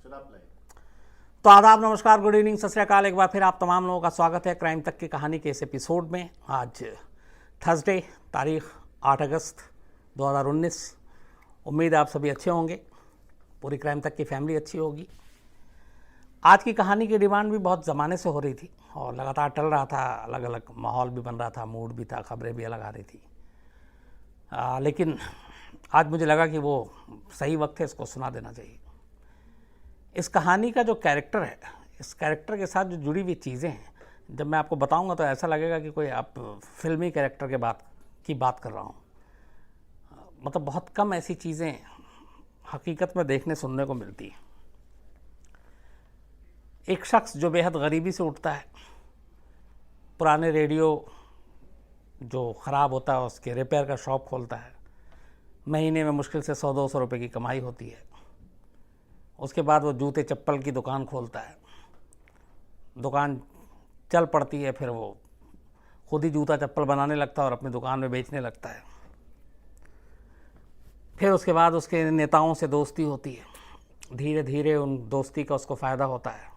तो आदाब, नमस्कार, गुड इवनिंग, सत श्री अकाल। एक बार फिर आप तमाम लोगों का स्वागत है क्राइम तक की कहानी के इस एपिसोड में। आज थर्सडे, तारीख 8 अगस्त 2019। उम्मीद है आप सभी अच्छे होंगे, पूरी क्राइम तक की फैमिली अच्छी होगी। आज की कहानी की डिमांड भी बहुत ज़माने से हो रही थी और लगातार टल रहा था। अलग अलग माहौल भी बन रहा था, मूड भी था, खबरें भी अलग आ रही थी। लेकिन आज मुझे लगा कि वो सही वक्त है, इसको सुना देना चाहिए। इस कहानी का जो कैरेक्टर है, इस कैरेक्टर के साथ जो जुड़ी हुई चीज़ें हैं, जब मैं आपको बताऊंगा तो ऐसा लगेगा कि कोई आप फिल्मी कैरेक्टर की बात कर रहा हूँ। मतलब बहुत कम ऐसी चीज़ें हकीकत में देखने सुनने को मिलती हैं। एक शख्स जो बेहद गरीबी से उठता है, पुराने रेडियो जो ख़राब होता है उसके रिपेयर का शॉप खोलता है। महीने में मुश्किल से 100-200 रुपये की कमाई होती है। उसके बाद वो जूते चप्पल की दुकान खोलता है। दुकान चल पड़ती है, फिर वो खुद ही जूता चप्पल बनाने लगता है और अपनी दुकान में बेचने लगता है। फिर उसके बाद उसके नेताओं से दोस्ती होती है। धीरे धीरे उन दोस्ती का उसको फ़ायदा होता है,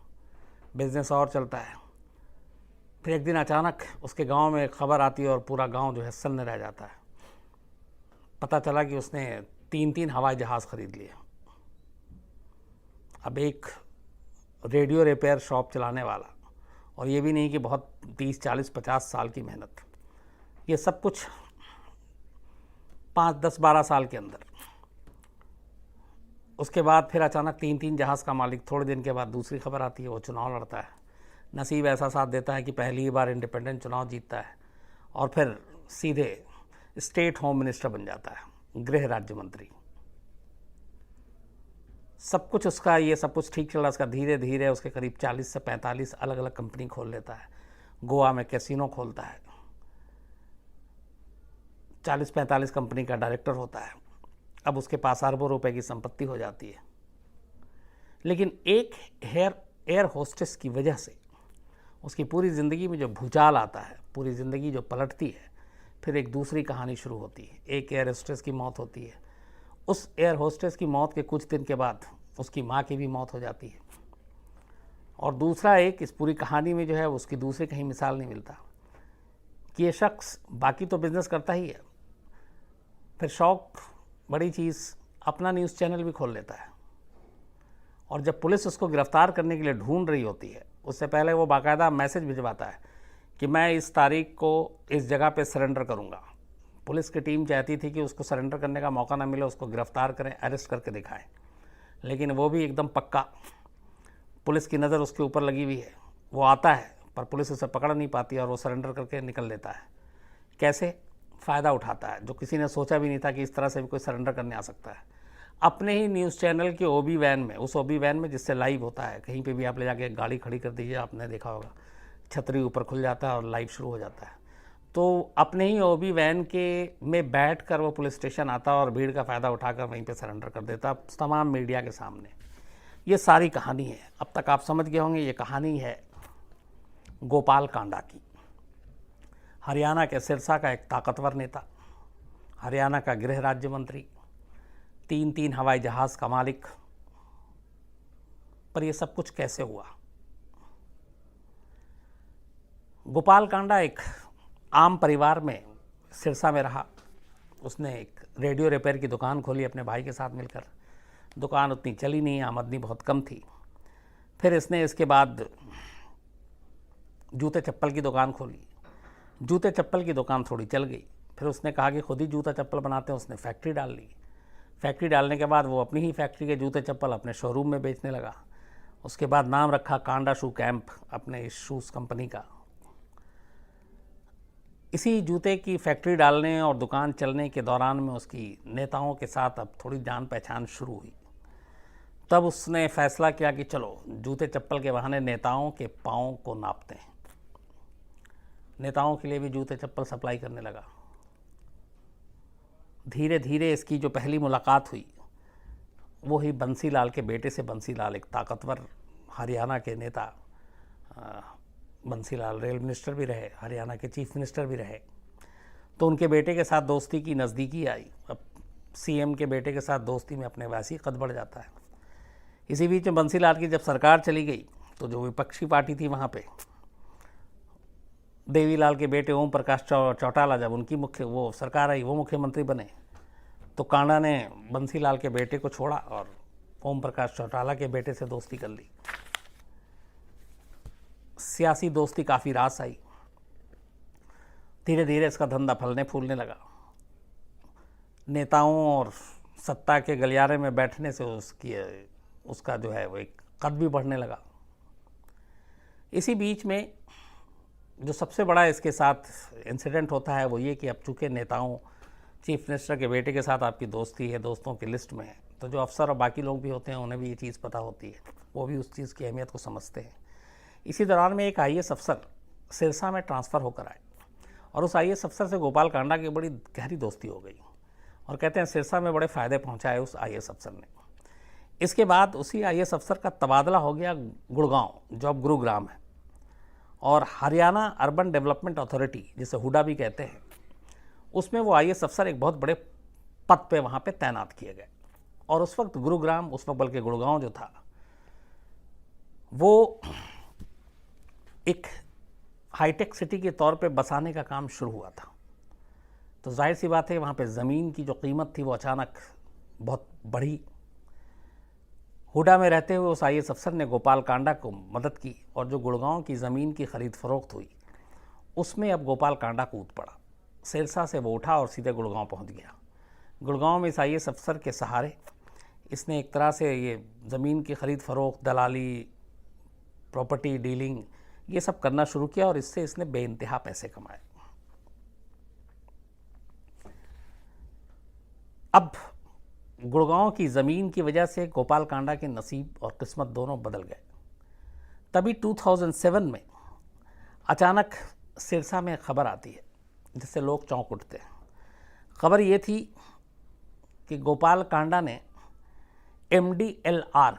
बिजनेस और चलता है। फिर एक दिन अचानक उसके गांव में एक खबर आती है और पूरा गांव जो है सन्न रह जाता है। पता चला कि उसने 3 हवाई जहाज़ खरीद लिए। अब एक रेडियो रिपेयर शॉप चलाने वाला, और ये भी नहीं कि बहुत 30, 40, 50 साल की मेहनत, ये सब कुछ 5, 10, 12 साल के अंदर। उसके बाद फिर अचानक 3 जहाज़ का मालिक। थोड़े दिन के बाद दूसरी खबर आती है, वो चुनाव लड़ता है। नसीब ऐसा साथ देता है कि पहली बार इंडिपेंडेंट चुनाव जीतता है और फिर सीधे स्टेट होम मिनिस्टर बन जाता है, गृह राज्य मंत्री। सब कुछ उसका, ये सब कुछ ठीक चल रहा है उसका। धीरे धीरे उसके करीब 40 से 45 अलग अलग कंपनी खोल लेता है। गोवा में कैसीनो खोलता है। 40-45 कंपनी का डायरेक्टर होता है। अब उसके पास अरबों रुपए की संपत्ति हो जाती है। लेकिन एक एयर होस्टेस की वजह से उसकी पूरी ज़िंदगी में जो भूचाल आता है, पूरी ज़िंदगी जो पलटती है, फिर एक दूसरी कहानी शुरू होती है। एक एयर होस्टेस की मौत होती है। उस एयर होस्टेस की मौत के कुछ दिन के बाद उसकी माँ की भी मौत हो जाती है। और दूसरा एक, इस पूरी कहानी में जो है उसकी दूसरी कहीं मिसाल नहीं मिलता कि ये शख्स बाकी तो बिजनेस करता ही है, फिर शौक, बड़ी चीज़, अपना न्यूज़ चैनल भी खोल लेता है। और जब पुलिस उसको गिरफ्तार करने के लिए ढूंढ रही होती है, उससे पहले वो बाकायदा मैसेज भिजवाता है कि मैं इस तारीख को इस जगह पे सरेंडर करूँगा। पुलिस की टीम चाहती थी कि उसको सरेंडर करने का मौका ना मिले, उसको गिरफ्तार करें, अरेस्ट करके दिखाएं। लेकिन वो भी एकदम पक्का, पुलिस की नज़र उसके ऊपर लगी हुई है। वो आता है पर पुलिस उसे पकड़ नहीं पाती और वो सरेंडर करके निकल लेता है। कैसे? फ़ायदा उठाता है, जो किसी ने सोचा भी नहीं था कि इस तरह से भी कोई सरेंडर करने आ सकता है। अपने ही न्यूज़ चैनल के ओबी वैन में, उस ओबी वैन में जिससे लाइव होता है, कहीं पे भी आप ले जाके गाड़ी खड़ी कर दीजिए, आपने देखा होगा, छतरी ऊपर खुल जाता है और लाइव शुरू हो जाता है। तो अपने ही ओबी वैन के में बैठकर वो पुलिस स्टेशन आता और भीड़ का फ़ायदा उठाकर वहीं पे सरेंडर कर देता तमाम मीडिया के सामने। ये सारी कहानी है। अब तक आप समझ गए होंगे, ये कहानी है गोपाल कांडा की। हरियाणा के सिरसा का एक ताकतवर नेता, हरियाणा का गृह राज्य मंत्री, 3 हवाई जहाज़ का मालिक। पर यह सब कुछ कैसे हुआ? गोपाल कांडा एक आम परिवार में सिरसा में रहा। उसने एक रेडियो रिपेयर की दुकान खोली अपने भाई के साथ मिलकर। दुकान उतनी चली नहीं, आमदनी बहुत कम थी। फिर इसने इसके बाद जूते चप्पल की दुकान खोली। जूते चप्पल की दुकान थोड़ी चल गई। फिर उसने कहा कि खुद ही जूता चप्पल बनाते हैं। उसने फैक्ट्री डाल ली। फैक्ट्री डालने के बाद वो अपनी ही फैक्ट्री के जूते चप्पल अपने शोरूम में बेचने लगा। उसके बाद नाम रखा कांडा शू कैंप अपने इस शूज़ कंपनी का। इसी जूते की फैक्ट्री डालने और दुकान चलने के दौरान में उसकी नेताओं के साथ अब थोड़ी जान पहचान शुरू हुई। तब उसने फैसला किया कि चलो जूते चप्पल के बहाने नेताओं के पाँव को नापते हैं। नेताओं के लिए भी जूते चप्पल सप्लाई करने लगा। धीरे धीरे इसकी जो पहली मुलाकात हुई वो ही बंसीलाल के बेटे से। बंसीलाल एक ताकतवर हरियाणा के नेता, बंसीलाल रेल मिनिस्टर भी रहे, हरियाणा के चीफ मिनिस्टर भी रहे। तो उनके बेटे के साथ दोस्ती की नज़दीकी आई। अब सीएम के बेटे के साथ दोस्ती में अपने वैसे ही कद बढ़ जाता है। इसी बीच में बंसीलाल की जब सरकार चली गई तो जो विपक्षी पार्टी थी वहाँ पे देवीलाल के बेटे ओम प्रकाश चौटाला, जब उनकी वो सरकार आई, वो मुख्यमंत्री बने, तो कांडा ने बंसीलाल के बेटे को छोड़ा और ओम प्रकाश चौटाला के बेटे से दोस्ती कर ली। सियासी दोस्ती काफ़ी रास आई। धीरे धीरे इसका धंधा फलने फूलने लगा। नेताओं और सत्ता के गलियारे में बैठने से उसका जो है वो एक कद भी बढ़ने लगा। इसी बीच में जो सबसे बड़ा इसके साथ इंसिडेंट होता है वो ये कि अब चूँकि नेताओं, चीफ मिनिस्टर के बेटे के साथ आपकी दोस्ती है, दोस्तों की लिस्ट में है, तो जो अफसर और बाकी लोग भी होते हैं उन्हें भी ये चीज़ पता होती है, वो भी उस चीज़ की अहमियत को समझते हैं। इसी दौरान में एक IAS अफसर सिरसा में ट्रांसफ़र होकर आए और उस IAS अफसर से गोपाल कांडा की बड़ी गहरी दोस्ती हो गई और कहते हैं सिरसा में बड़े फ़ायदे पहुंचाए उस IAS अफसर ने। इसके बाद उसी IAS अफसर का तबादला हो गया गुड़गांव, जो अब गुरुग्राम है, और हरियाणा अर्बन डेवलपमेंट अथॉरिटी, जिसे हुडा भी कहते हैं, उसमें वो IAS अफसर एक बहुत बड़े पद पे वहाँ पे तैनात किए गए। और उस वक्त गुरुग्राम, उस वक्त बल्कि गुड़गांव जो था वो एक हाईटेक सिटी के तौर पे बसाने का काम शुरू हुआ था। तो जाहिर सी बात है वहाँ पे ज़मीन की जो कीमत थी वो अचानक बहुत बढ़ी। हुडा में रहते हुए उस IAS अफसर ने गोपाल कांडा को मदद की और जो गुड़गांव की ज़मीन की ख़रीद फरोख्त हुई उसमें अब गोपाल कांडा कूद पड़ा। सिरसा से वो उठा और सीधे गुड़गांव पहुँच गया। गुड़गांव में इस IAS अफसर के सहारे इसने एक तरह से ये ज़मीन की ख़रीद फरोख्त, दलाली, प्रॉपर्टी डीलिंग, ये सब करना शुरू किया और इससे इसने बेइंतहा पैसे कमाए। अब गुड़गांव की ज़मीन की वजह से गोपाल कांडा के नसीब और किस्मत दोनों बदल गए। तभी 2007 में अचानक सिरसा में खबर आती है जिससे लोग चौंक उठते हैं। खबर ये थी कि गोपाल कांडा ने MDLR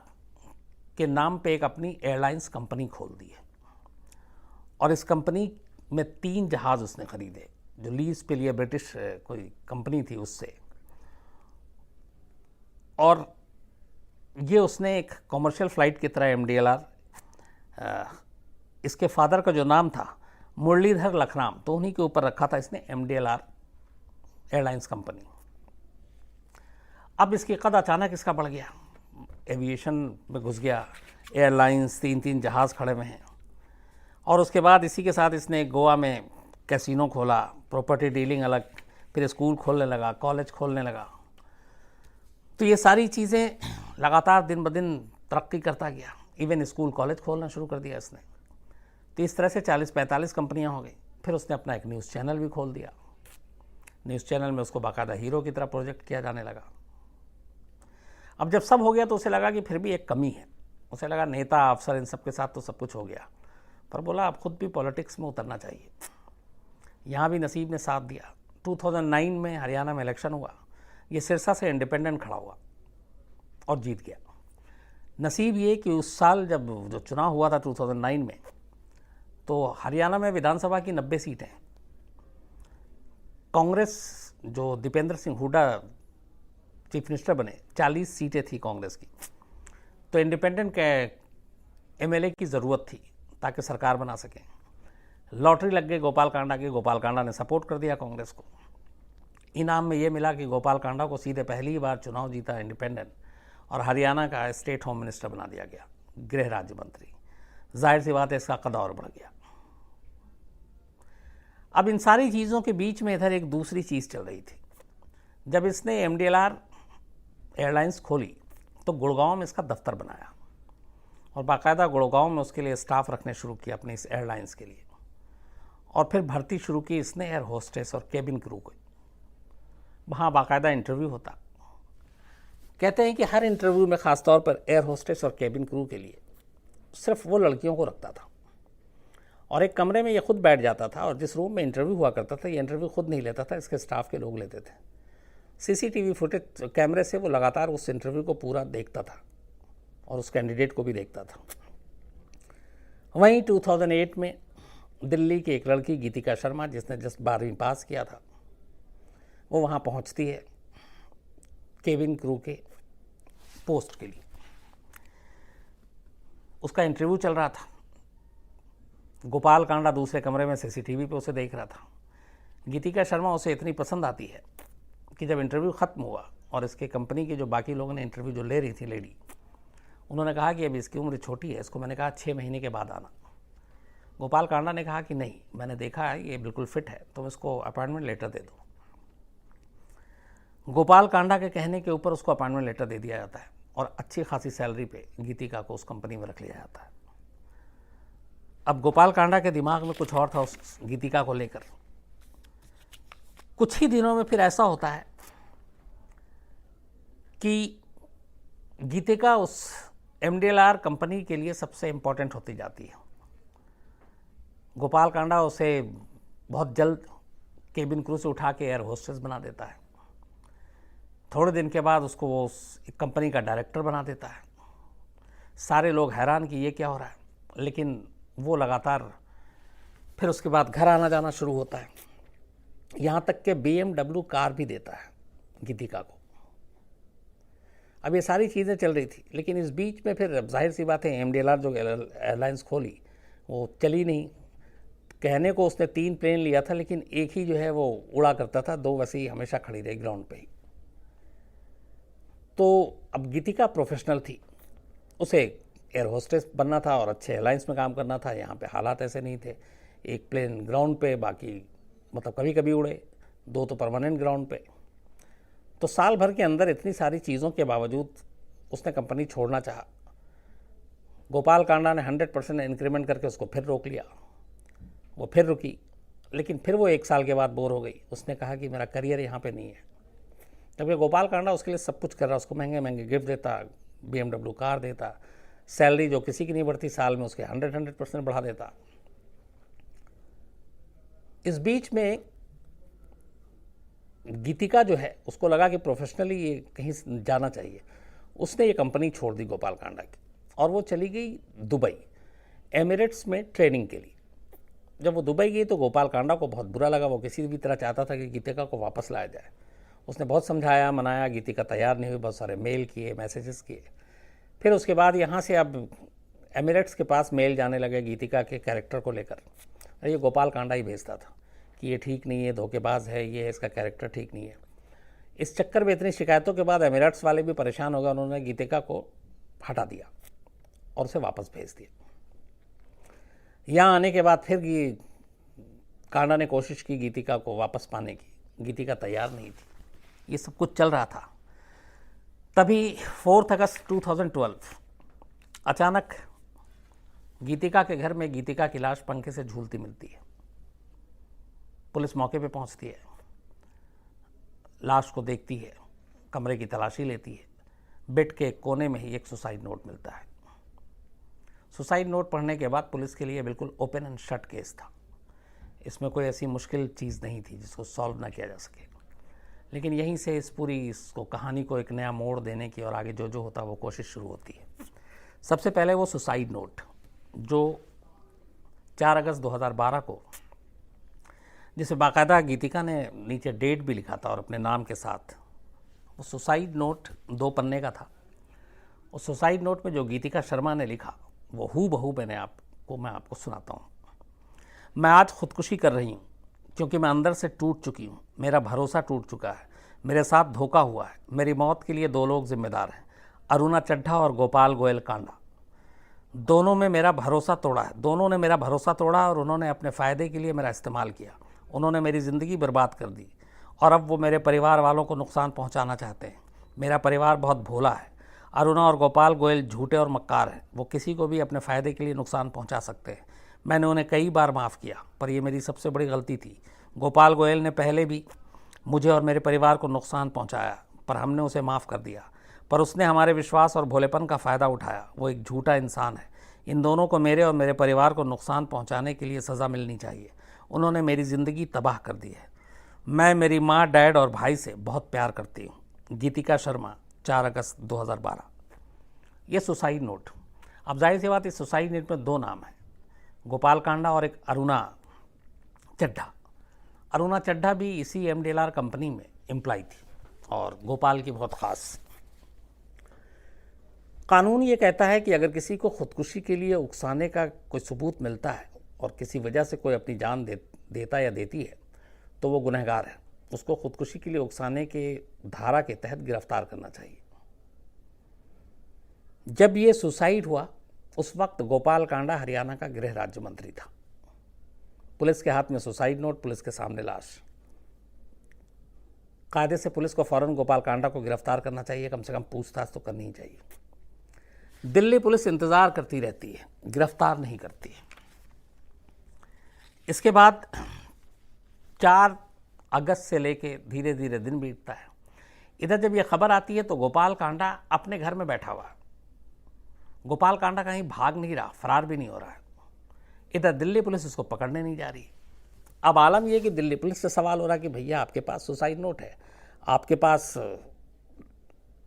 के नाम पे एक अपनी एयरलाइंस कंपनी खोल दी है और इस कंपनी में 3 जहाज़ उसने ख़रीदे जो लीज पे लिए ब्रिटिश कोई कंपनी थी उससे, और ये उसने एक कॉमर्शियल फ़्लाइट की तरह MDLR, इसके फादर का जो नाम था मुरलीधर लखराम, तो उन्हीं के ऊपर रखा था इसने MDLR एयरलाइंस कंपनी। अब इसकी कद अचानक इसका बढ़ गया, एविएशन में घुस गया, एयरलाइंस, 3 जहाज़ खड़े हुए हैं। और उसके बाद इसी के साथ इसने गोवा में कैसीनो खोला, प्रॉपर्टी डीलिंग अलग, फिर स्कूल खोलने लगा, कॉलेज खोलने लगा। तो ये सारी चीज़ें लगातार दिन ब दिन तरक्की करता गया। इवन स्कूल कॉलेज खोलना शुरू कर दिया इसने। तो इस तरह से 40-45 कंपनियां हो गई। फिर उसने अपना एक न्यूज़ चैनल भी खोल दिया। न्यूज़ चैनल में उसको बाकायदा हीरो की तरह प्रोजेक्ट किया जाने लगा। अब जब सब हो गया तो उसे लगा कि फिर भी एक कमी है। उसे लगा नेता, अफसर, इन सब के साथ तो सब कुछ हो गया, पर बोला अब खुद भी पॉलिटिक्स में उतरना चाहिए। यहाँ भी नसीब ने साथ दिया। 2009 में हरियाणा में इलेक्शन हुआ। ये सिरसा से इंडिपेंडेंट खड़ा हुआ और जीत गया। नसीब ये कि उस साल जब जो चुनाव हुआ था 2009 में, तो हरियाणा में विधानसभा की 90 सीटें, कांग्रेस जो दीपेंद्र सिंह हुडा चीफ मिनिस्टर बने, 40 सीटें थी कांग्रेस की। तो इंडिपेंडेंट के MLA की ज़रूरत थी ताकि सरकार बना सकें। लॉटरी लग गई गोपाल कांडा की। गोपाल कांडा ने सपोर्ट कर दिया कांग्रेस को। इनाम में ये मिला कि गोपाल कांडा को सीधे पहली बार चुनाव जीता इंडिपेंडेंट और हरियाणा का स्टेट होम मिनिस्टर बना दिया गया, गृह राज्य मंत्री। जाहिर सी बात है इसका कद और बढ़ गया। अब इन सारी चीज़ों के बीच में इधर एक दूसरी चीज़ चल रही थी। जब इसने MDLR एयरलाइंस खोली तो गुड़गांव में इसका दफ्तर बनाया और बाकायदा गुड़गांव में उसके लिए स्टाफ रखने शुरू किया अपनी इस एयरलाइंस के लिए। और फिर भर्ती शुरू की इसने एयर होस्टेस और केबिन क्रू को। वहाँ बाकायदा इंटरव्यू होता। कहते हैं कि हर इंटरव्यू में ख़ासतौर पर एयर होस्टेस और केबिन क्रू के लिए सिर्फ वो लड़कियों को रखता था और एक कमरे में ये खुद बैठ जाता था और जिस रूम में इंटरव्यू हुआ करता था ये इंटरव्यू खुद नहीं लेता था, इसके स्टाफ के लोग लेते थे। CCTV फुटेज कैमरे से वो लगातार उस इंटरव्यू को पूरा देखता था और उस कैंडिडेट को भी देखता था। वहीं 2008 में दिल्ली की एक लड़की गीतिका शर्मा, जिसने जस्ट 12वीं पास किया था, वो वहाँ पहुँचती है केबिन क्रू के पोस्ट के लिए। उसका इंटरव्यू चल रहा था। गोपाल कांडा दूसरे कमरे में सीसीटीवी पे उसे देख रहा था। गीतिका शर्मा उसे इतनी पसंद आती है कि जब इंटरव्यू ख़त्म हुआ और इसके कंपनी के जो बाकी लोगों ने इंटरव्यू जो ले रही थी लेडी, उन्होंने कहा कि अभी इसकी उम्र छोटी है, इसको मैंने कहा 6 महीने के बाद आना। गोपाल कांडा ने कहा कि नहीं, मैंने देखा है ये बिल्कुल फिट है, तुम इसको अपॉइंटमेंट लेटर दे दो। गोपाल कांडा के कहने के ऊपर उसको अपॉइंटमेंट लेटर दे दिया जाता है और अच्छी खासी सैलरी पे गीतिका को उस कंपनी में रख लिया जाता है। अब गोपाल कांडा के दिमाग में कुछ और था उस गीतिका को लेकर। कुछ ही दिनों में फिर ऐसा होता है कि गीतिका उस MDLR कंपनी के लिए सबसे इंपॉर्टेंट होती जाती है। गोपाल कांडा उसे बहुत जल्द केबिन क्रू से उठा के एयर होस्टेस बना देता है। थोड़े दिन के बाद उसको वो उस कंपनी का डायरेक्टर बना देता है। सारे लोग हैरान कि ये क्या हो रहा है, लेकिन वो लगातार फिर उसके बाद घर आना जाना शुरू होता है। यहाँ तक कि BMW कार भी देता है गीतिका को। अब ये सारी चीज़ें चल रही थी, लेकिन इस बीच में फिर जाहिर सी बात है MDLR जो एयरलाइंस खोली वो चली नहीं। कहने को उसने 3 प्लेन लिया था, लेकिन एक ही जो है वो उड़ा करता था, 2 वैसे ही हमेशा खड़ी रही ग्राउंड पे ही। तो अब गीतिका प्रोफेशनल थी, उसे एयर होस्टेस बनना था और अच्छे एयरलाइंस में काम करना था। यहाँ पे हालात ऐसे नहीं थे, एक प्लेन ग्राउंड पे, बाकी मतलब कभी कभी उड़े, 2 तो परमानेंट ग्राउंड पे। तो साल भर के अंदर इतनी सारी चीज़ों के बावजूद उसने कंपनी छोड़ना चाहा। गोपाल कांडा ने 100% इंक्रीमेंट करके उसको फिर रोक लिया, वो फिर रुकी, लेकिन फिर वो 1 साल के बाद बोर हो गई। उसने कहा कि मेरा करियर यहाँ पे नहीं है। जबकि गोपाल कांडा उसके लिए सब कुछ कर रहा, उसको महंगे महंगे गिफ्ट देता, BMW कार देता, सैलरी जो किसी की नहीं बढ़ती साल में उसके 100% बढ़ा देता। इस बीच में गीतिका जो है उसको लगा कि प्रोफेशनली ये कहीं जाना चाहिए। उसने ये कंपनी छोड़ दी गोपाल कांडा की और वो चली गई दुबई, एमिरेट्स में ट्रेनिंग के लिए। जब वो दुबई गई तो गोपाल कांडा को बहुत बुरा लगा। वो किसी भी तरह चाहता था कि गीतिका को वापस लाया जाए। उसने बहुत समझाया मनाया, गीतिका तैयार नहीं हुई, बहुत सारे मेल किए, मैसेजेस किए। फिर उसके बाद यहाँ से अब एमिरेट्स के पास मेल जाने लगे गीतिका के कैरेक्टर को लेकर। ये गोपाल कांडा ही भेजता था कि ये ठीक नहीं है, धोखेबाज है, ये इसका कैरेक्टर ठीक नहीं है। इस चक्कर में इतनी शिकायतों के बाद एमिरेट्स वाले भी परेशान हो गए। उन्होंने गीतिका को हटा दिया और उसे वापस भेज दिया। यहाँ आने के बाद फिर कांडा ने कोशिश की गीतिका को वापस पाने की, गीतिका तैयार नहीं थी। ये सब कुछ चल रहा था। तभी 4 अगस्त 2012 अचानक गीतिका के घर में गीतिका की लाश पंखे से झूलती मिलती है। पुलिस मौके पे पहुंचती है, लाश को देखती है, कमरे की तलाशी लेती है। बेड के कोने में ही एक सुसाइड नोट मिलता है। सुसाइड नोट पढ़ने के बाद पुलिस के लिए बिल्कुल ओपन एंड शट केस था। इसमें कोई ऐसी मुश्किल चीज़ नहीं थी जिसको सॉल्व ना किया जा सके। लेकिन यहीं से इस पूरी इसको कहानी को एक नया मोड़ देने की और आगे जो जो होता वो कोशिश शुरू होती है। सबसे पहले वो सुसाइड नोट जो 4 अगस्त 2012 को, जिसे बाकायदा गीतिका ने नीचे डेट भी लिखा था और अपने नाम के साथ, वो सुसाइड नोट 2 पन्ने का था। उस सुसाइड नोट में जो गीतिका शर्मा ने लिखा वो हूबहू मैं आपको सुनाता हूँ। मैं आज खुदकुशी कर रही हूँ क्योंकि मैं अंदर से टूट चुकी हूँ। मेरा भरोसा टूट चुका है, मेरे साथ धोखा हुआ है। मेरी मौत के लिए 2 लोग जिम्मेदार हैं, अरुणा चड्ढा और गोपाल गोयल कांडा। दोनों ने मेरा भरोसा तोड़ा और उन्होंने अपने फ़ायदे के लिए मेरा इस्तेमाल किया। उन्होंने मेरी ज़िंदगी बर्बाद कर दी और अब वो मेरे परिवार वालों को नुकसान पहुंचाना चाहते हैं। मेरा परिवार बहुत भोला है। अरुणा और गोपाल गोयल झूठे और मक्कार हैं। वो किसी को भी अपने फ़ायदे के लिए नुकसान पहुंचा सकते हैं। मैंने उन्हें कई बार माफ़ किया, पर ये मेरी सबसे बड़ी गलती थी। गोपाल गोयल ने पहले भी मुझे और मेरे परिवार को नुकसान पहुंचाया, पर हमने उसे माफ़ कर दिया। पर उसने हमारे विश्वास और भोलेपन का फ़ायदा उठाया। वो एक झूठा इंसान है। इन दोनों को मेरे और मेरे परिवार को नुकसान पहुंचाने के लिए सज़ा मिलनी चाहिए। उन्होंने मेरी ज़िंदगी तबाह कर दी है। मैं मेरी माँ, डैड और भाई से बहुत प्यार करती हूँ। गीतिका शर्मा, 4 अगस्त 2012। ये सुसाइड नोट। अब जाहिर सी बात, इस सुसाइड नोट में 2 नाम हैं, गोपाल कांडा और एक अरुणा चड्ढा। अरुणा चड्ढा भी इसी MDLR कंपनी में एम्प्लॉय थी और गोपाल की बहुत ख़ास। कानून ये कहता है कि अगर किसी को खुदकुशी के लिए उकसाने का कोई सबूत मिलता है और किसी वजह से कोई अपनी जान देता या देती है तो वो गुनहगार है, उसको खुदकुशी के लिए उकसाने के धारा के तहत गिरफ्तार करना चाहिए। जब ये सुसाइड हुआ उस वक्त गोपाल कांडा हरियाणा का गृह राज्य मंत्री था। पुलिस के हाथ में सुसाइड नोट, पुलिस के सामने लाश। कायदे से पुलिस को फौरन गोपाल कांडा को गिरफ्तार करना चाहिए, कम से कम पूछताछ तो करनी ही चाहिए। दिल्ली पुलिस इंतजार करती रहती है, गिरफ्तार नहीं करती है। इसके बाद 4 अगस्त से लेके धीरे धीरे दिन बीतता है। इधर जब यह खबर आती है तो गोपाल कांडा अपने घर में बैठा हुआ है। गोपाल कांडा कहीं भाग नहीं रहा, फरार भी नहीं हो रहा है। इधर दिल्ली पुलिस उसको पकड़ने नहीं जा रही। अब आलम यह कि दिल्ली पुलिस से सवाल हो रहा कि भैया आपके पास सुसाइड नोट है, आपके पास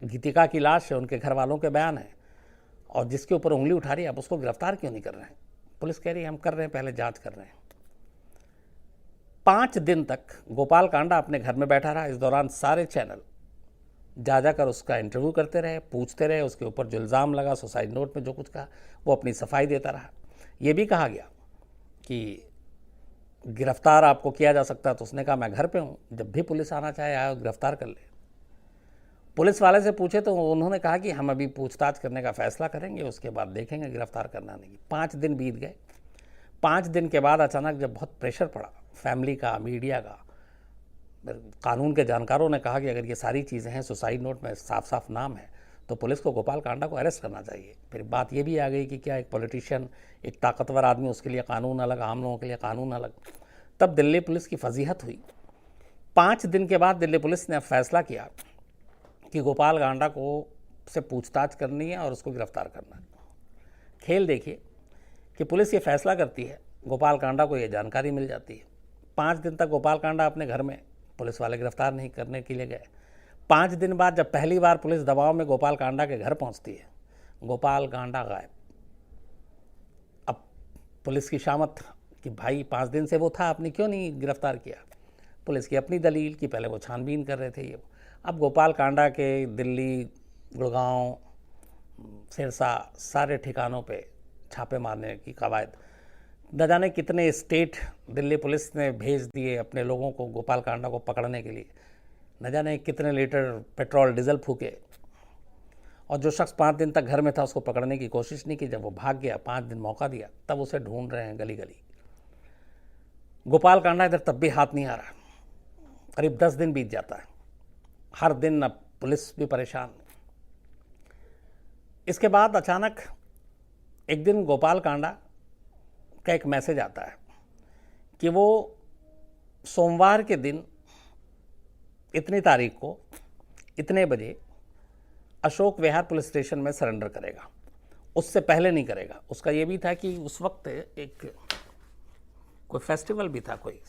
गीतिका की लाश है, उनके घर वालों के बयान है, और जिसके ऊपर उंगली उठा रही है आप उसको गिरफ्तार क्यों नहीं कर रहे हैं? पुलिस कह रही है हम कर रहे हैं, पहले जांच कर रहे हैं। 5 दिन तक गोपाल कांडा अपने घर में बैठा रहा। इस दौरान सारे चैनल जा जाकर उसका इंटरव्यू करते रहे, पूछते रहे। उसके ऊपर जो इल्ज़ाम लगा सुसाइड नोट में जो कुछ कहा वो अपनी सफाई देता रहा। ये भी कहा गया कि गिरफ्तार आपको किया जा सकता है, तो उसने कहा मैं घर पे हूँ, जब भी पुलिस आना चाहे आए गिरफ्तार कर ले। पुलिस वाले से पूछे तो उन्होंने कहा कि हम अभी पूछताछ करने का फैसला करेंगे, उसके बाद देखेंगे गिरफ्तार करना नहीं। 5 दिन बीत गए। 5 दिन के बाद अचानक जब बहुत प्रेशर पड़ा फैमिली का, मीडिया का, कानून के जानकारों ने कहा कि अगर ये सारी चीज़ें हैं, सुसाइड नोट में साफ साफ नाम है, तो पुलिस को गोपाल कांडा को अरेस्ट करना चाहिए। फिर बात ये भी आ गई कि क्या एक पॉलिटिशियन, एक ताकतवर आदमी, उसके लिए कानून अलग, आम लोगों के लिए कानून अलग। तब दिल्ली पुलिस की फजीहत हुई। 5 दिन के बाद दिल्ली पुलिस ने फैसला किया कि गोपाल कांडा को से पूछताछ करनी है और उसको गिरफ्तार करना है। खेल देखिए कि पुलिस ये फैसला करती है, गोपाल कांडा को ये जानकारी मिल जाती है। 5 दिन तक गोपाल कांडा अपने घर में, पुलिस वाले गिरफ्तार नहीं करने के लिए गए। 5 दिन बाद जब पहली बार पुलिस दबाव में गोपाल कांडा के घर पहुंचती है, गोपाल कांडा गायब। अब पुलिस की शामत कि भाई 5 दिन से वो था, आपने क्यों नहीं गिरफ्तार किया? पुलिस की अपनी दलील कि पहले वो छानबीन कर रहे थे ये। अब गोपाल कांडा के दिल्ली, गुड़गांव, सिरसा सारे ठिकानों पे छापे मारने की कवायद। न जाने कितने स्टेट दिल्ली पुलिस ने भेज दिए अपने लोगों को गोपाल कांडा को पकड़ने के लिए। न जाने कितने लीटर पेट्रोल डीजल फूके, और जो शख्स 5 दिन तक घर में था उसको पकड़ने की कोशिश नहीं की। जब वो भाग गया, 5 दिन मौका दिया, तब उसे ढूंढ रहे हैं गली गली। गोपाल कांडा इधर तब भी हाथ नहीं आ रहा। करीब 10 दिन बीत जाता है। हर दिन अब पुलिस भी परेशान। इसके बाद अचानक एक दिन गोपाल कांडा का एक मैसेज आता है कि वो सोमवार के दिन इतनी तारीख को इतने बजे अशोक विहार पुलिस स्टेशन में सरेंडर करेगा। उससे पहले नहीं करेगा। उसका ये भी था कि उस वक्त एक कोई फेस्टिवल भी था कोई,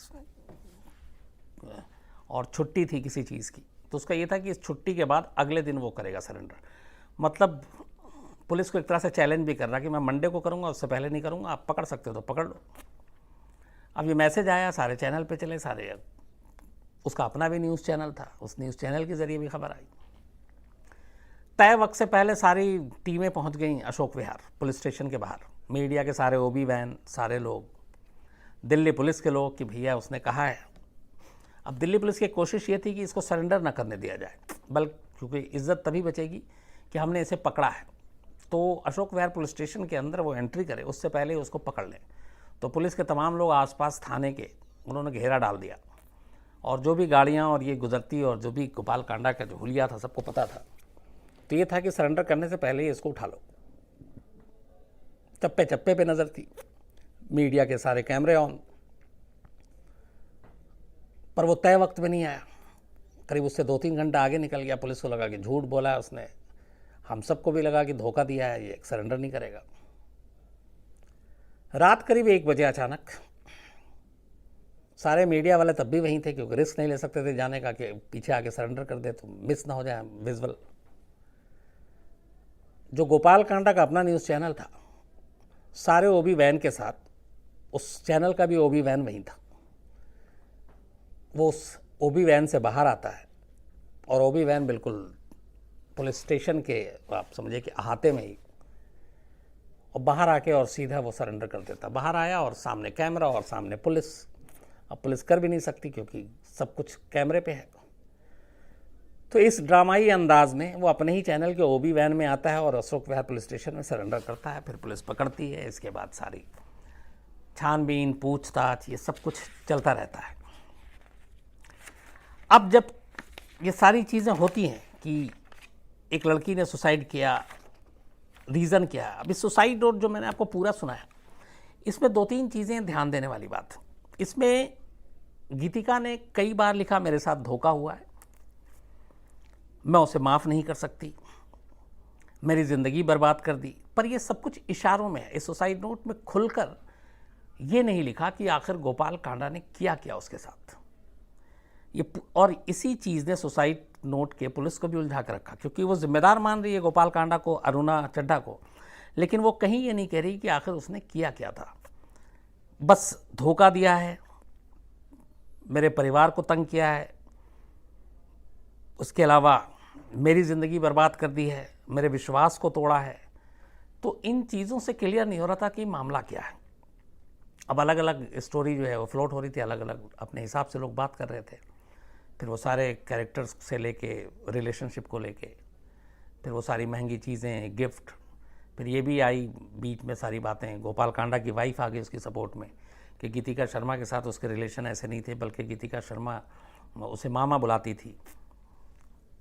और छुट्टी थी किसी चीज़ की, तो उसका ये था कि इस छुट्टी के बाद अगले दिन वो करेगा सरेंडर। मतलब पुलिस को एक तरह से चैलेंज भी कर रहा कि मैं मंडे को करूँगा, उससे पहले नहीं करूँगा, आप पकड़ सकते हो तो पकड़ लो। अब ये मैसेज आया, सारे चैनल पे चले, सारे, उसका अपना भी न्यूज़ चैनल था, उस न्यूज़ चैनल के ज़रिए भी खबर आई। तय वक्त से पहले सारी टीमें पहुंच गईं अशोक विहार पुलिस स्टेशन के बाहर। मीडिया के सारे ओबी वैन, सारे लोग, दिल्ली पुलिस के लोग कि भैया उसने कहा है। अब दिल्ली पुलिस की कोशिश ये थी कि इसको सरेंडर ना करने दिया जाए, क्योंकि इज्जत तभी बचेगी कि हमने इसे पकड़ा है। तो अशोक विहार पुलिस स्टेशन के अंदर वो एंट्री करे उससे पहले उसको पकड़ लें। तो पुलिस के तमाम लोग आसपास थाने के, उन्होंने घेरा डाल दिया, और जो भी गाड़ियाँ और ये गुजरती और जो भी गोपाल कांडा का जो हुलिया था सबको पता था। तो ये था कि सरेंडर करने से पहले ही इसको उठा लो। चप्पे चप्पे पे नज़र थी, मीडिया के सारे कैमरे ऑन, पर वो तय वक्त में नहीं आया। करीब उससे 2-3 घंटा आगे निकल गया। पुलिस को लगा कि झूठ बोला है उसने, हम सबको भी लगा कि धोखा दिया है, ये सरेंडर नहीं करेगा। रात करीब 1 बजे अचानक सारे मीडिया वाले तब भी वहीं थे, क्योंकि रिस्क नहीं ले सकते थे जाने का कि पीछे आके सरेंडर कर दे तो मिस ना हो जाए विजुअल। जो गोपाल कांडा का अपना न्यूज़ चैनल था, सारे ओबी वैन के साथ, उस चैनल का भी ओबी वैन वहीं था। वो उस ओबी वैन से बाहर आता है और ओबी वैन बिल्कुल पुलिस स्टेशन के, आप समझिए कि अहाते में ही, और बाहर आके और सीधा वो सरेंडर कर देता। बाहर आया और सामने कैमरा और सामने पुलिस। अब पुलिस कर भी नहीं सकती क्योंकि सब कुछ कैमरे पे है। तो इस ड्रामाई अंदाज में वो अपने ही चैनल के ओबी वैन में आता है और अशोक विहार पुलिस स्टेशन में सरेंडर करता है। फिर पुलिस पकड़ती है। इसके बाद सारी छानबीन, पूछताछ, ये सब कुछ चलता रहता है। अब जब ये सारी चीज़ें होती हैं कि एक लड़की ने सुसाइड किया, रीज़न क्या है। अब इस सुसाइड नोट जो मैंने आपको पूरा सुनाया, इसमें 2-3 चीज़ें ध्यान देने वाली बात। इसमें गीतिका ने कई बार लिखा मेरे साथ धोखा हुआ है, मैं उसे माफ़ नहीं कर सकती, मेरी ज़िंदगी बर्बाद कर दी। पर ये सब कुछ इशारों में है। इस सुसाइड नोट में खुलकर ये नहीं लिखा कि आखिर गोपाल कांडा ने किया क्या उसके साथ। और इसी चीज़ ने सुसाइड नोट के पुलिस को भी उलझा कर रखा, क्योंकि वो जिम्मेदार मान रही है गोपाल कांडा को, अरुणा चड्ढा को, लेकिन वो कहीं ये नहीं कह रही कि आखिर उसने किया क्या था। बस धोखा दिया है, मेरे परिवार को तंग किया है, उसके अलावा मेरी ज़िंदगी बर्बाद कर दी है, मेरे विश्वास को तोड़ा है। तो इन चीज़ों से क्लियर नहीं हो रहा था कि मामला क्या है। अब अलग अलग स्टोरी जो है वो फ्लोट हो रही थी, अलग अलग अपने हिसाब से लोग बात कर रहे थे। फिर वो सारे कैरेक्टर्स से लेके रिलेशनशिप को लेके, फिर वो सारी महंगी चीज़ें, गिफ्ट, फिर ये भी आई बीच में सारी बातें। गोपाल कांडा की वाइफ आ गई उसकी सपोर्ट में कि गीतिका शर्मा के साथ उसके रिलेशन ऐसे नहीं थे, बल्कि गीतिका शर्मा उसे मामा बुलाती थी।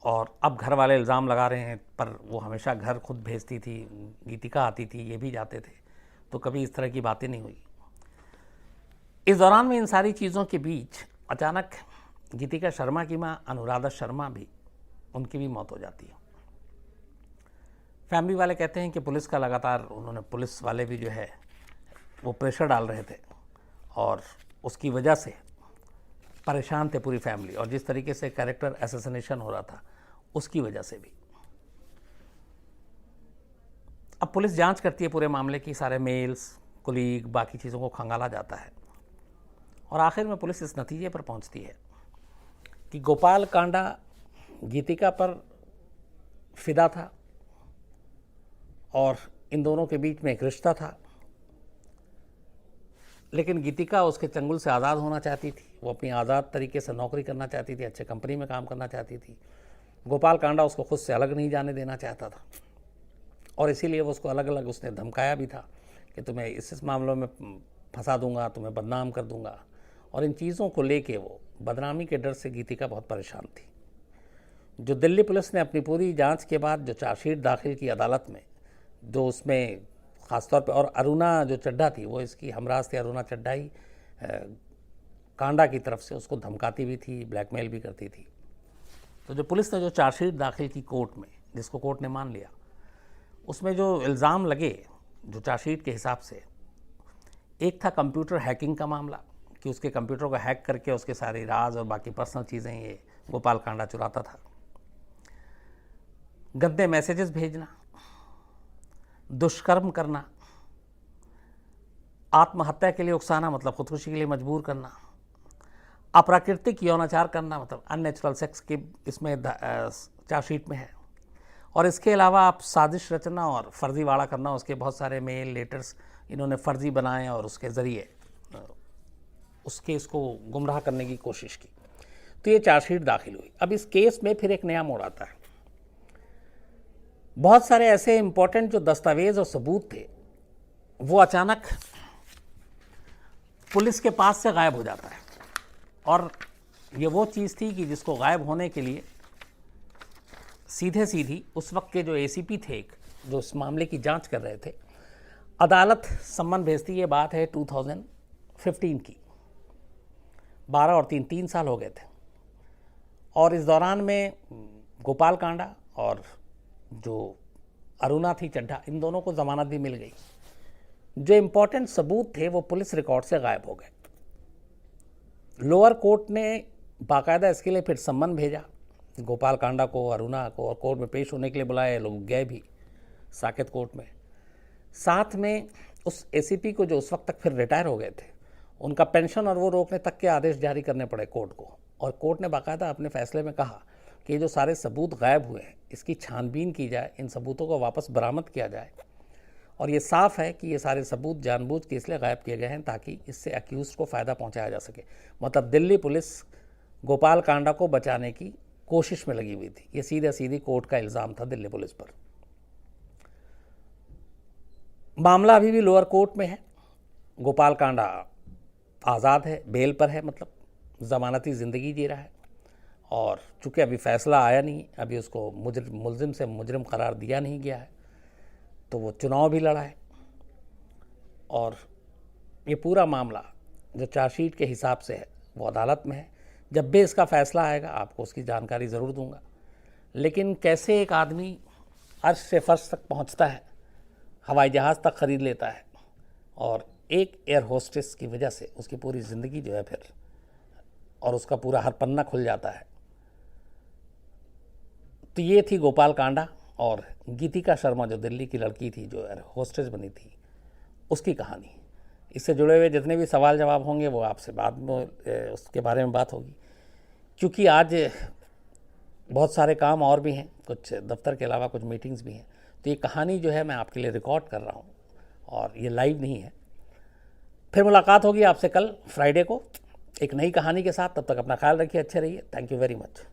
और अब घर वाले इल्ज़ाम लगा रहे हैं, पर वो हमेशा घर खुद भेजती थी, गीतिका आती थी, ये भी जाते थे, तो कभी इस तरह की बातें नहीं हुई। इस दौरान में इन सारी चीज़ों के बीच अचानक गीतिका शर्मा की माँ अनुराधा शर्मा भी, उनकी भी मौत हो जाती है। फैमिली वाले कहते हैं कि पुलिस का लगातार उन्होंने, पुलिस वाले भी जो है वो प्रेशर डाल रहे थे और उसकी वजह से परेशान थे पूरी फैमिली, और जिस तरीके से कैरेक्टर असैसिनेशन हो रहा था उसकी वजह से भी। अब पुलिस जांच करती है पूरे मामले की, सारे मेल्स, कुलीग, बाकी चीज़ों को खंगाला जाता है और आखिर में पुलिस इस नतीजे पर पहुंचती है कि गोपाल कांडा गीतिका पर फिदा था और इन दोनों के बीच में एक रिश्ता था। लेकिन गीतिका उसके चंगुल से आज़ाद होना चाहती थी, वो अपनी आज़ाद तरीके से नौकरी करना चाहती थी, अच्छे कंपनी में काम करना चाहती थी। गोपाल कांडा उसको खुद से अलग नहीं जाने देना चाहता था और इसीलिए वो उसको अलग अलग उसने धमकाया भी था कि तुम्हें इस मामलों में फंसा दूंगा, तुम्हें बदनाम कर दूंगा। और इन चीज़ों को लेके वो बदनामी के डर से गीतिका बहुत परेशान थी। जो दिल्ली पुलिस ने अपनी पूरी जांच के बाद जो चार्जशीट दाखिल की अदालत में, जो उसमें ख़ासतौर पे, और अरुणा जो चड्ढा थी वो इसकी हमराज थी, अरुणा चड्ढा ही कांडा की तरफ से उसको धमकाती भी थी, ब्लैकमेल भी करती थी। तो जो पुलिस ने जो चार्जशीट दाखिल की कोर्ट में, जिसको कोर्ट ने मान लिया, उसमें जो इल्ज़ाम लगे जो चार्जशीट के हिसाब से, एक था कंप्यूटर हैकिंग का मामला कि उसके कंप्यूटर को हैक करके उसके सारे राज और बाकी पर्सनल चीज़ें ये गोपाल कांडा चुराता था। गंदे मैसेजेस भेजना, दुष्कर्म करना, आत्महत्या के लिए उकसाना मतलब खुदकुशी के लिए मजबूर करना, अप्राकृतिक यौनाचार करना मतलब अननेचुरल सेक्स के इसमें चार्जशीट में है। और इसके अलावा आप साजिश रचना और फर्जीवाड़ा करना, उसके बहुत सारे मेल लेटर्स इन्होंने फर्जी बनाए और उसके ज़रिए उस केस को गुमराह करने की कोशिश की। तो ये चार्जशीट दाखिल हुई। अब इस केस में फिर एक नया मोड़ आता है। बहुत सारे ऐसे इंपॉर्टेंट जो दस्तावेज और सबूत थे वो अचानक पुलिस के पास से गायब हो जाता है। और ये वो चीज़ थी कि जिसको गायब होने के लिए सीधे सीधी उस वक्त के जो एसीपी थे, जो इस मामले की जांच कर रहे थे, अदालत सम्मन भेजती। ये बात है 2015 की, 12 और 3 साल हो गए थे। और इस दौरान में गोपाल कांडा और जो अरुणा थी चड्ढा, इन दोनों को ज़मानत भी मिल गई। जो इम्पोर्टेंट सबूत थे वो पुलिस रिकॉर्ड से गायब हो गए। लोअर कोर्ट ने बाकायदा इसके लिए फिर सम्मन भेजा गोपाल कांडा को, अरुणा को, और कोर्ट में पेश होने के लिए बुलाए। लोग गए भी साकेत कोर्ट में। साथ में उस एसीपी को जो उस वक्त तक फिर रिटायर हो गए थे, उनका पेंशन और वो रोकने तक के आदेश जारी करने पड़े कोर्ट को। और कोर्ट ने बाकायदा अपने फैसले में कहा कि ये जो सारे सबूत गायब हुए हैं इसकी छानबीन की जाए, इन सबूतों को वापस बरामद किया जाए। और ये साफ़ है कि ये सारे सबूत जानबूझ के इसलिए गायब किए गए हैं ताकि इससे अक्यूज को फ़ायदा पहुंचाया जा सके। मतलब दिल्ली पुलिस गोपाल कांडा को बचाने की कोशिश में लगी हुई थी। ये सीधा सीधी कोर्ट का इल्ज़ाम था दिल्ली पुलिस पर। मामला अभी भी लोअर कोर्ट में है। गोपाल कांडा आज़ाद है, बेल पर है, मतलब ज़मानती ज़िंदगी जी रहा है। और चूँकि अभी फ़ैसला आया नहीं, अभी उसको मुलजिम से मुजरिम करार दिया नहीं गया है, तो वो चुनाव भी लड़ा है। और ये पूरा मामला जो चार्जशीट के हिसाब से है वो अदालत में है। जब भी इसका फ़ैसला आएगा आपको उसकी जानकारी ज़रूर दूंगा। लेकिन कैसे एक आदमी अर्श से फर्श तक पहुंचता है, हवाई जहाज़ तक ख़रीद लेता है, और एक एयर होस्टेस की वजह से उसकी पूरी ज़िंदगी जो है फिर, और उसका पूरा हर पन्ना खुल जाता है। तो ये थी गोपाल कांडा और गीतिका शर्मा, जो दिल्ली की लड़की थी जो एयर होस्टेस बनी थी, उसकी कहानी। इससे जुड़े हुए जितने भी सवाल जवाब होंगे वो आपसे बाद में उसके बारे में बात होगी। क्योंकि आज बहुत सारे काम और भी हैं, कुछ दफ्तर के अलावा कुछ मीटिंग्स भी हैं, तो ये कहानी जो है मैं आपके लिए रिकॉर्ड कर रहा हूँ और ये लाइव नहीं है। फिर मुलाकात होगी आपसे कल फ्राइडे को एक नई कहानी के साथ। तब तक अपना ख्याल रखिए, अच्छे रहिए। Thank you very much.